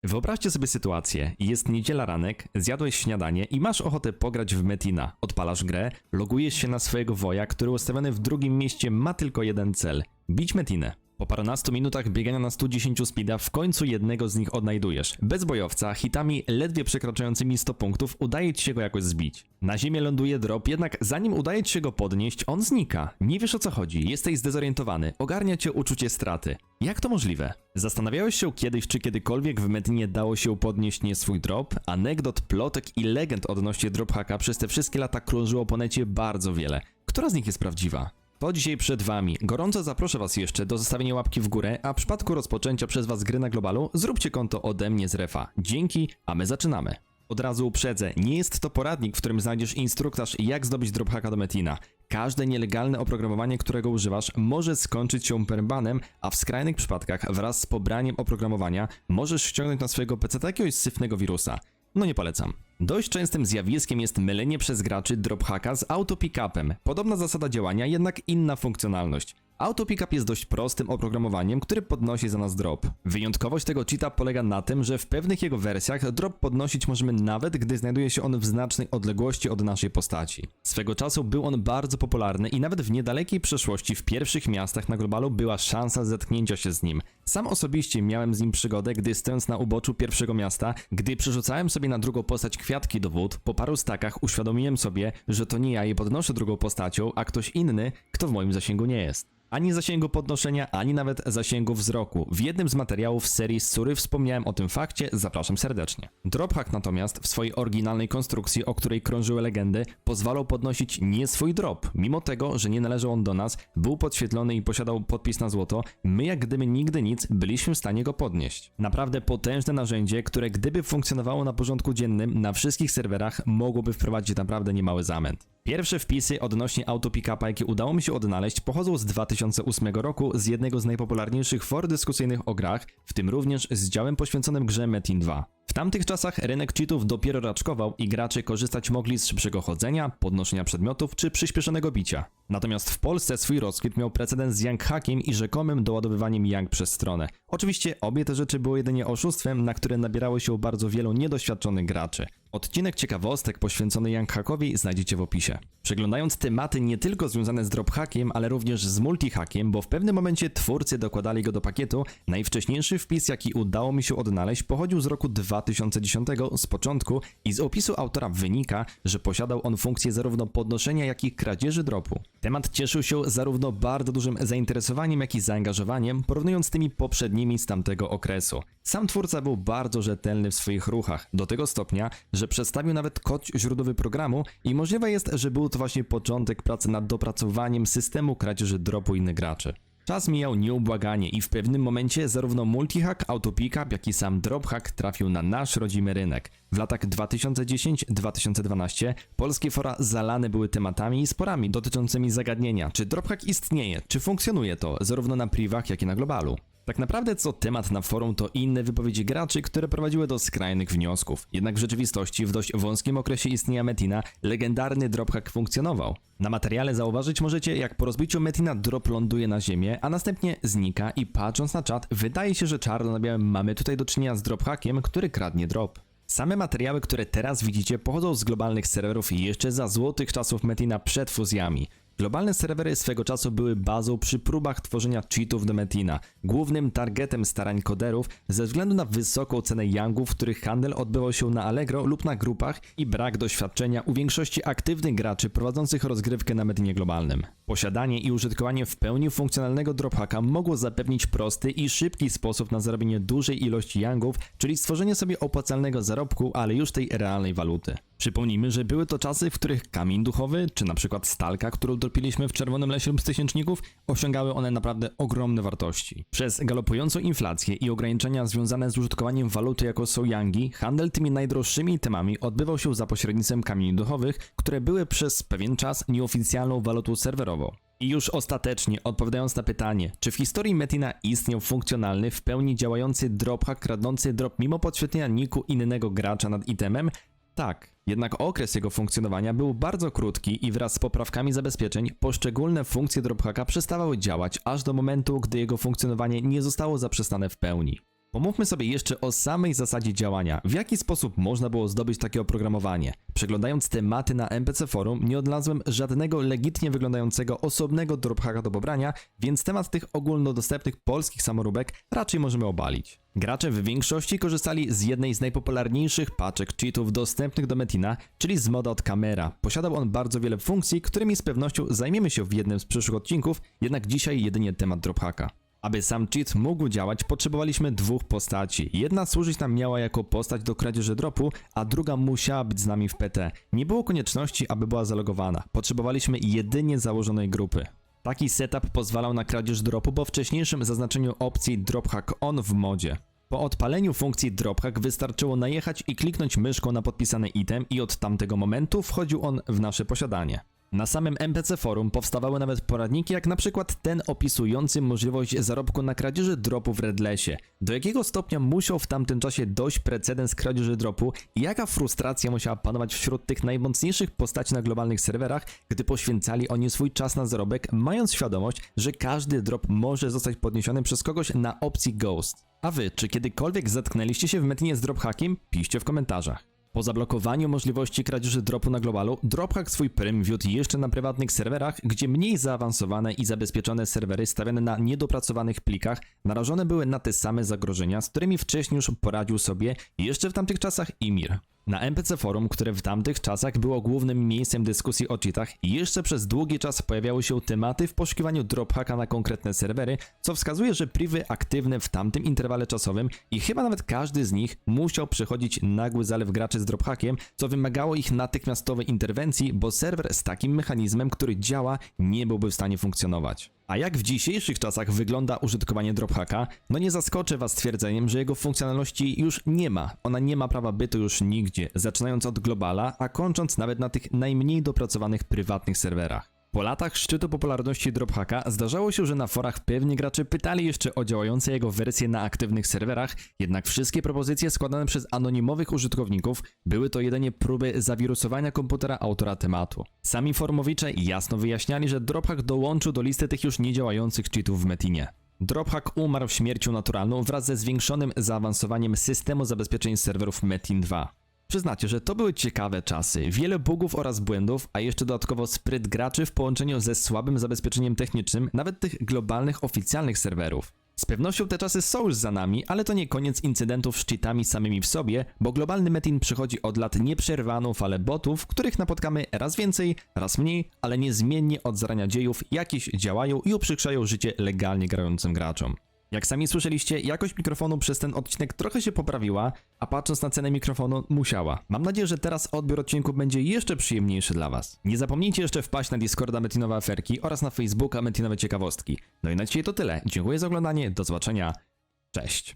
Wyobraźcie sobie sytuację, jest niedziela ranek, zjadłeś śniadanie i masz ochotę pograć w Metina. Odpalasz grę, logujesz się na swojego woja, który ustawiony w drugim mieście ma tylko jeden cel – bić Metinę. Po parunastu minutach biegania na 110 speeda w końcu jednego z nich odnajdujesz. Bez bojowca, hitami ledwie przekraczającymi 100 punktów udaje ci się go jakoś zbić. Na ziemię ląduje drop, jednak zanim udaje ci się go podnieść, on znika. Nie wiesz o co chodzi, jesteś zdezorientowany, ogarnia cię uczucie straty. Jak to możliwe? Zastanawiałeś się kiedyś, czy kiedykolwiek w Metinie dało się podnieść nie swój drop? Anegdot, plotek i legend odnośnie drophacka przez te wszystkie lata krążyło po necie bardzo wiele. Która z nich jest prawdziwa? To dzisiaj przed wami. Gorąco zaproszę was jeszcze do zostawienia łapki w górę, a w przypadku rozpoczęcia przez was gry na globalu zróbcie konto ode mnie z refa. Dzięki, a my zaczynamy. Od razu uprzedzę, nie jest to poradnik, w którym znajdziesz instruktaż jak zdobyć drophacka do Metina. Każde nielegalne oprogramowanie, którego używasz, może skończyć się perbanem, a w skrajnych przypadkach wraz z pobraniem oprogramowania możesz ściągnąć na swojego PC jakiegoś syfnego wirusa. No nie polecam. Dość częstym zjawiskiem jest mylenie przez graczy drophacka z auto-pickupem. Podobna zasada działania, jednak inna funkcjonalność. Auto-pickup jest dość prostym oprogramowaniem, które podnosi za nas drop. Wyjątkowość tego cheata polega na tym, że w pewnych jego wersjach drop podnosić możemy nawet, gdy znajduje się on w znacznej odległości od naszej postaci. Swego czasu był on bardzo popularny i nawet w niedalekiej przeszłości w pierwszych miastach na globalu była szansa zetknięcia się z nim. Sam osobiście miałem z nim przygodę, gdy stojąc na uboczu pierwszego miasta, gdy przerzucałem sobie na drugą postać kwiatki do wód, po paru stakach uświadomiłem sobie, że to nie ja je podnoszę drugą postacią, a ktoś inny, kto w moim zasięgu nie jest. Ani zasięgu podnoszenia, ani nawet zasięgu wzroku. W jednym z materiałów z serii Sury wspomniałem o tym fakcie, zapraszam serdecznie. Drophack natomiast w swojej oryginalnej konstrukcji, o której krążyły legendy, pozwalał podnosić nie swój drop. Mimo tego, że nie należał on do nas, był podświetlony i posiadał podpis na złoto, my jak gdyby nigdy nic byliśmy w stanie go podnieść. Naprawdę potężne narzędzie, które gdyby funkcjonowało na porządku dziennym na wszystkich serwerach, mogłoby wprowadzić naprawdę niemały zamęt. Pierwsze wpisy odnośnie auto-pickupa, jakie udało mi się odnaleźć, pochodzą z 2008 roku z jednego z najpopularniejszych for dyskusyjnych o grach, w tym również z działem poświęconym grze Metin 2. W tamtych czasach rynek cheatów dopiero raczkował i gracze korzystać mogli z szybszego chodzenia, podnoszenia przedmiotów czy przyspieszonego bicia. Natomiast w Polsce swój rozkwit miał precedens z Young Hackiem i rzekomym doładowywaniem Young przez stronę. Oczywiście obie te rzeczy były jedynie oszustwem, na które nabierało się bardzo wielu niedoświadczonych graczy. Odcinek ciekawostek poświęcony Young Hackowi znajdziecie w opisie. Przeglądając tematy nie tylko związane z drophackiem, ale również z multihackiem, bo w pewnym momencie twórcy dokładali go do pakietu, najwcześniejszy wpis jaki udało mi się odnaleźć pochodził z roku 2010 z początku i z opisu autora wynika, że posiadał on funkcję zarówno podnoszenia jak i kradzieży dropu. Temat cieszył się zarówno bardzo dużym zainteresowaniem jak i zaangażowaniem, porównując z tymi poprzednimi z tamtego okresu. Sam twórca był bardzo rzetelny w swoich ruchach, do tego stopnia, że przedstawił nawet kod źródłowy programu i możliwe jest, że był to właśnie początek pracy nad dopracowaniem systemu kradzieży dropu innych graczy. Czas mijał nieubłaganie i w pewnym momencie zarówno multihack, autopickup, jak i sam drophack trafił na nasz rodzimy rynek. W latach 2010-2012 polskie fora zalane były tematami i sporami dotyczącymi zagadnienia, czy drophack istnieje, czy funkcjonuje to zarówno na privach, jak i na globalu. Tak naprawdę co temat na forum to inne wypowiedzi graczy, które prowadziły do skrajnych wniosków. Jednak w rzeczywistości w dość wąskim okresie istnienia Metina legendarny drophack funkcjonował. Na materiale zauważyć możecie, jak po rozbiciu Metina drop ląduje na ziemię, a następnie znika i patrząc na czat wydaje się, że czarno na białym mamy tutaj do czynienia z drophackiem, który kradnie drop. Same materiały, które teraz widzicie, pochodzą z globalnych serwerów jeszcze za złotych czasów Metina przed fuzjami. Globalne serwery swego czasu były bazą przy próbach tworzenia cheatów do Metina, głównym targetem starań koderów ze względu na wysoką cenę Youngów, w których handel odbywał się na Allegro lub na grupach i brak doświadczenia u większości aktywnych graczy prowadzących rozgrywkę na Metinie globalnym. Posiadanie i użytkowanie w pełni funkcjonalnego drophacka mogło zapewnić prosty i szybki sposób na zarobienie dużej ilości Youngów, czyli stworzenie sobie opłacalnego zarobku, ale już tej realnej waluty. Przypomnijmy, że były to czasy, w których kamień duchowy, czy na przykład stalka, którą dropiliśmy w Czerwonym Lesie lub z tysięczników, osiągały one naprawdę ogromne wartości. Przez galopującą inflację i ograniczenia związane z użytkowaniem waluty jako są Youngi, handel tymi najdroższymi temami odbywał się za pośrednictwem kamieni duchowych, które były przez pewien czas nieoficjalną walutą serwerową. I już ostatecznie odpowiadając na pytanie, czy w historii Metina istniał funkcjonalny, w pełni działający drophack kradnący drop mimo podświetlenia niku innego gracza nad itemem, tak, jednak okres jego funkcjonowania był bardzo krótki i wraz z poprawkami zabezpieczeń poszczególne funkcje drophacka przestawały działać aż do momentu, gdy jego funkcjonowanie nie zostało zaprzestane w pełni. Pomówmy sobie jeszcze o samej zasadzie działania. W jaki sposób można było zdobyć takie oprogramowanie? Przeglądając tematy na NPC Forum nie odnalazłem żadnego legitnie wyglądającego osobnego drophacka do pobrania, więc temat tych ogólnodostępnych polskich samoróbek raczej możemy obalić. Gracze w większości korzystali z jednej z najpopularniejszych paczek cheatów dostępnych do Metina, czyli z moda od Camera. Posiadał on bardzo wiele funkcji, którymi z pewnością zajmiemy się w jednym z przyszłych odcinków, jednak dzisiaj jedynie temat drophacka. Aby sam cheat mógł działać, potrzebowaliśmy dwóch postaci. Jedna służyć nam miała jako postać do kradzieży dropu, a druga musiała być z nami w PT. Nie było konieczności, aby była zalogowana. Potrzebowaliśmy jedynie założonej grupy. Taki setup pozwalał na kradzież dropu po wcześniejszym zaznaczeniu opcji Drophack On w modzie. Po odpaleniu funkcji Drophack wystarczyło najechać i kliknąć myszką na podpisany item i od tamtego momentu wchodził on w nasze posiadanie. Na samym NPC Forum powstawały nawet poradniki jak na przykład ten opisujący możliwość zarobku na kradzieży dropu w Redlessie. Do jakiego stopnia musiał w tamtym czasie dojść precedens kradzieży dropu i jaka frustracja musiała panować wśród tych najmocniejszych postaci na globalnych serwerach, gdy poświęcali oni swój czas na zarobek, mając świadomość, że każdy drop może zostać podniesiony przez kogoś na opcji Ghost. A wy, czy kiedykolwiek zetknęliście się w Metinie z drophackiem? Piszcie w komentarzach. Po zablokowaniu możliwości kradzieży dropu na globalu, Drophack swój prym wiódł jeszcze na prywatnych serwerach, gdzie mniej zaawansowane i zabezpieczone serwery stawiane na niedopracowanych plikach narażone były na te same zagrożenia, z którymi wcześniej już poradził sobie jeszcze w tamtych czasach Imir. Na NPC Forum, które w tamtych czasach było głównym miejscem dyskusji o cheatach, jeszcze przez długi czas pojawiały się tematy w poszukiwaniu drophacka na konkretne serwery, co wskazuje, że privy aktywne w tamtym interwale czasowym i chyba nawet każdy z nich musiał przechodzić nagły zalew graczy z drophackiem, co wymagało ich natychmiastowej interwencji, bo serwer z takim mechanizmem, który działa, nie byłby w stanie funkcjonować. A jak w dzisiejszych czasach wygląda użytkowanie drophacka? No nie zaskoczę was stwierdzeniem, że jego funkcjonalności już nie ma. Ona nie ma prawa bytu już nigdzie, zaczynając od globala, a kończąc nawet na tych najmniej dopracowanych prywatnych serwerach. Po latach szczytu popularności drophacka zdarzało się, że na forach pewni gracze pytali jeszcze o działające jego wersje na aktywnych serwerach, jednak wszystkie propozycje składane przez anonimowych użytkowników były to jedynie próby zawirusowania komputera autora tematu. Sami forumowicze jasno wyjaśniali, że drophhack dołączył do listy tych już niedziałających cheatów w Metinie. Drophack umarł śmiercią naturalną wraz ze zwiększonym zaawansowaniem systemu zabezpieczeń serwerów Metin 2. Przyznacie, że to były ciekawe czasy, wiele bugów oraz błędów, a jeszcze dodatkowo spryt graczy w połączeniu ze słabym zabezpieczeniem technicznym nawet tych globalnych oficjalnych serwerów. Z pewnością te czasy są już za nami, ale to nie koniec incydentów z cheatami samymi w sobie, bo globalny Metin przychodzi od lat nieprzerwaną falę botów, których napotkamy raz więcej, raz mniej, ale niezmiennie od zarania dziejów jakieś działają i uprzykrzają życie legalnie grającym graczom. Jak sami słyszeliście, jakość mikrofonu przez ten odcinek trochę się poprawiła, a patrząc na cenę mikrofonu musiała. Mam nadzieję, że teraz odbiór odcinku będzie jeszcze przyjemniejszy dla was. Nie zapomnijcie jeszcze wpaść na Discorda Metinowe Aferki oraz na Facebooka Metinowe Ciekawostki. No i na dzisiaj to tyle. Dziękuję za oglądanie, do zobaczenia, cześć.